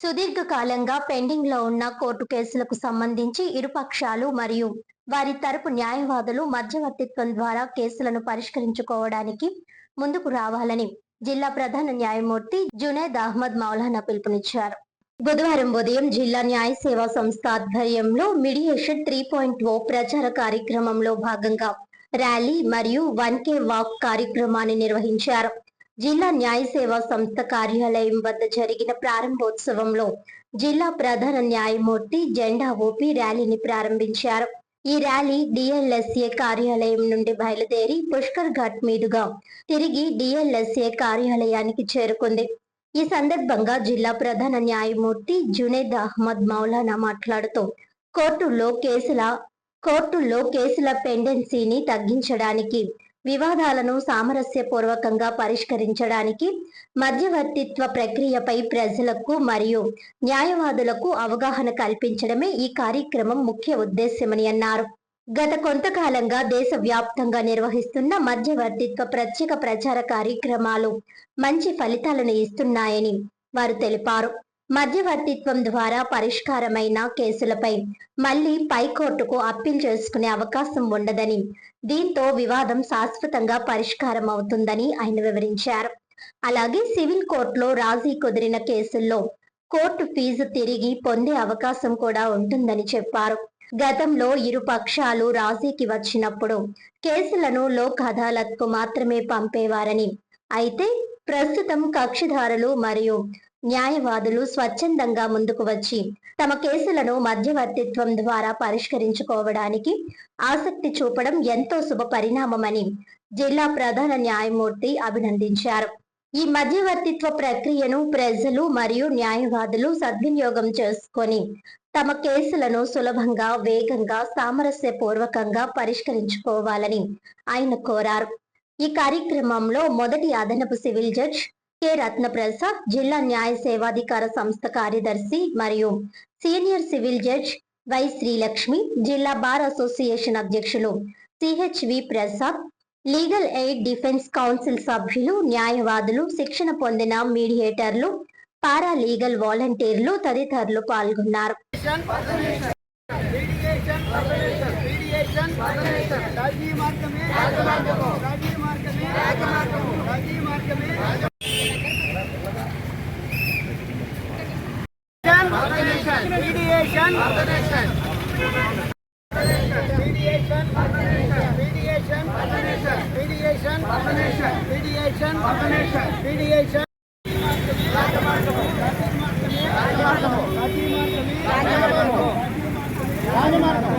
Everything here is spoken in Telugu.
సుదీర్ఘకాలంగా పెండింగ్లో ఉన్న కోర్టు కేసులకు సంబంధించి ఇరుపక్షాలు మరియు వారి తరపు న్యాయవాదులు మధ్యవర్తిత్వం ద్వారా కేసులను పరిష్కరించుకోవడానికి ముందుకు రావాలని జిల్లా ప్రధాన న్యాయమూర్తి జునేద్ అహ్మద్ మౌలానా పిలుపునిచ్చారు. బుధవారం ఉదయం జిల్లా న్యాయ సేవా సంస్థ ఆధ్వర్యంలో మీడియేషన్ 3.0 ప్రచార కార్యక్రమంలో భాగంగా ర్యాలీ మరియు 1K వాక్ కార్యక్రమాన్ని నిర్వహించారు. జిల్లా న్యాయ సేవా సంస్థ కార్యాలయం వద్ద జరిగిన ప్రారంభోత్సవంలో జిల్లా ప్రధాన న్యాయమూర్తి జెండా ఊపి ర్యాలీని ప్రారంభించారు. ఈ ర్యాలీ డిఎల్ఎస్ఏ కార్యాలయం నుండి బయలుదేరి పుష్కర్ ఘాట్ మీదుగా తిరిగి డిఎల్ఎస్ఏ కార్యాలయానికి చేరుకుంది. ఈ సందర్భంగా జిల్లా ప్రధాన న్యాయమూర్తి జునేద్ అహ్మద్ మౌలానా మాట్లాడుతూ కోర్టుల్లో కేసుల పెండెన్సీని తగ్గించడానికి, వివాదాలను సామరస్యపూర్వకంగా పరిష్కరించడానికి, మధ్యవర్తిత్వ ప్రక్రియపై ప్రజలకు మరియు న్యాయవాదులకు అవగాహన కల్పించడమే ఈ కార్యక్రమం ముఖ్య ఉద్దేశ్యమని అన్నారు. గత కొంతకాలంగా దేశవ్యాప్తంగా నిర్వహిస్తున్న మధ్యవర్తిత్వ ప్రత్యేక ప్రచార కార్యక్రమాలు మంచి ఫలితాలను ఇస్తున్నాయని వారు తెలిపారు. మధ్యవర్తిత్వం ద్వారా పరిష్కారమైన కేసులపై మళ్లీ పైకోర్టుకు అప్పీల్ చేసుకునే అవకాశం ఉండదని, దీంతో వివాదం శాశ్వతంగా పరిష్కారం అవుతుందని ఆయన వివరించారు. అలాగే సివిల్ కోర్టులో రాజీ కుదిరిన కేసుల్లో కోర్టు ఫీజు తిరిగి పొందే అవకాశం కూడా ఉంటుందని చెప్పారు. గతంలో ఇరు పక్షాలు రాజీకి వచ్చినప్పుడు కేసులను లోక్ అదాలత్కు మాత్రమే పంపేవారని, అయితే ప్రస్తుతం కక్షిదారులు మరియు న్యాయవాదులు స్వచ్ఛందంగా ముందుకు వచ్చి తమ కేసులను మధ్యవర్తిత్వం ద్వారా పరిష్కరించుకోవడానికి ఆసక్తి చూపడం ఎంతో శుభ పరిణామమని జిల్లా ప్రధాన న్యాయమూర్తి అభినందించారు. ఈ మధ్యవర్తిత్వ ప్రక్రియను ప్రజలు మరియు న్యాయవాదులు సద్వినియోగం చేసుకొని తమ కేసులను సులభంగా, వేగంగా, సామరస్యపూర్వకంగా పరిష్కరించుకోవాలని ఆయన కోరారు. ఈ కార్యక్రమంలో మొదటి అదనపు సివిల్ జడ్జ్ కె రత్నప్రసాద్, జిల్లా న్యాయ సేవాధికార సంస్థ కార్యదర్శి మరియు senior civil judge Y Srilakshmi, జిల్లా బార్ అసోసియేషన్ అధ్యక్షులు CHV Prasad, legal aid defence counsel సభ్యులు, న్యాయవాదులు, శిక్షణ పొందిన మీడియేటర్లు, పారా లీగల్ వాలంటీర్లు తదితరులు పాల్గొన్నారు. రాజమార్గం